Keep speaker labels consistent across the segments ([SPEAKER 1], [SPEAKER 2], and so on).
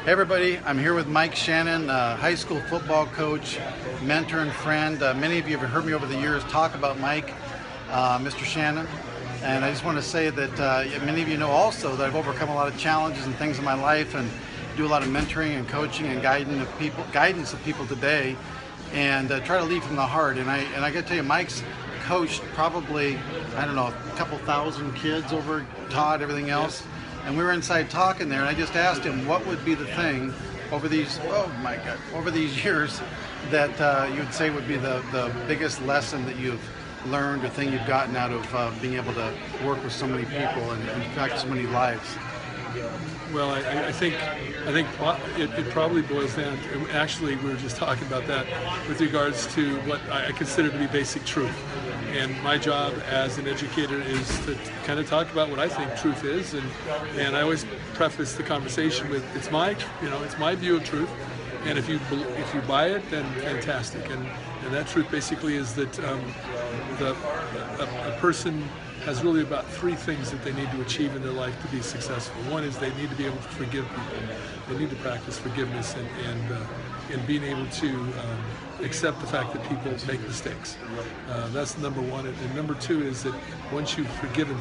[SPEAKER 1] Hey everybody, I'm here with Mike Shannon, high school football coach, mentor and friend. Many of you have heard me over the years talk about Mike, Mr. Shannon, and I just want to say that many of you know also that I've overcome a lot of challenges and things in my life and do a lot of mentoring and coaching and guidance of people today, and try to lead from the heart. And I got to tell you, Mike's coached probably, I don't know, a couple thousand kids over, taught everything else.
[SPEAKER 2] Yes.
[SPEAKER 1] And we were inside talking there, and I just asked him what would be the thing over these, oh my God, over these years that you would say would be the biggest lesson that you've learned or thing you've gotten out of being able to work with so many people and impact so many lives.
[SPEAKER 2] Well, I think it probably boils down to, actually we were just talking about that with regards to what I consider to be basic truth. And my job as an educator is to kind of talk about what I think truth is, and I always preface the conversation with it's my view of truth, and if you buy it, then fantastic. And that truth basically is that a person has really about three things that they need to achieve in their life to be successful. One is they need to be able to forgive people. They need to practice forgiveness and being able to accept the fact that people make mistakes. That's number one. And number two is that once you've forgiven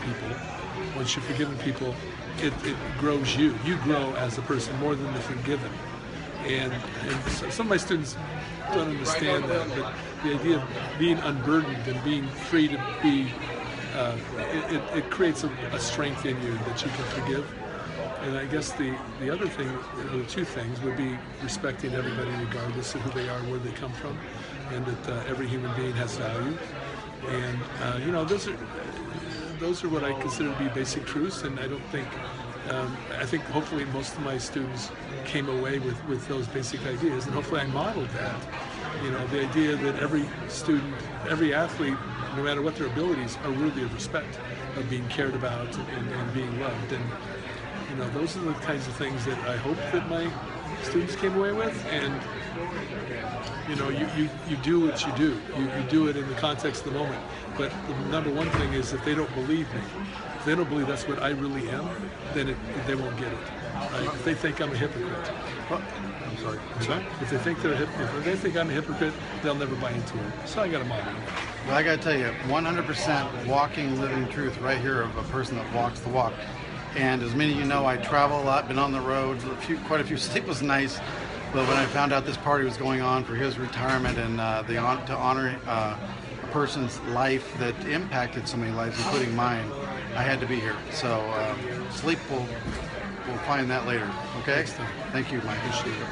[SPEAKER 2] people, it grows you. You grow as a person more than the forgiven. And some of my students don't understand that, but the idea of being unburdened and being free to be it creates a strength in you that you can forgive. And I guess the other thing, the two things, would be respecting everybody regardless of who they are, where they come from, and that every human being has value. And those are what I consider to be basic truths. And I don't think, I think hopefully most of my students came away with those basic ideas, and hopefully I modeled that. The idea that every student, every athlete, no matter what their abilities, are worthy of respect, of being cared about and being loved. And those are the kinds of things that I hope that my students came away with. And you do what you do. You do it in the context of the moment. But the number one thing is, if they don't believe me, if they don't believe that's what I really am, then they won't get it. Right? If they think I'm a hypocrite,
[SPEAKER 1] I'm sorry.
[SPEAKER 2] if they think I'm a hypocrite, they'll never buy into it. So I got to model it.
[SPEAKER 1] Well, I got to tell you, 100% walking, living truth right here of a person that walks the walk. And as many of you know, I travel a lot, been on the road, quite a few sleepless nights. But when I found out this party was going on for his retirement and to honor a person's life that impacted so many lives, including mine, I had to be here. So sleep, we'll find that later. Okay?
[SPEAKER 2] Next time.
[SPEAKER 1] Thank you, Mike.
[SPEAKER 2] Appreciate it.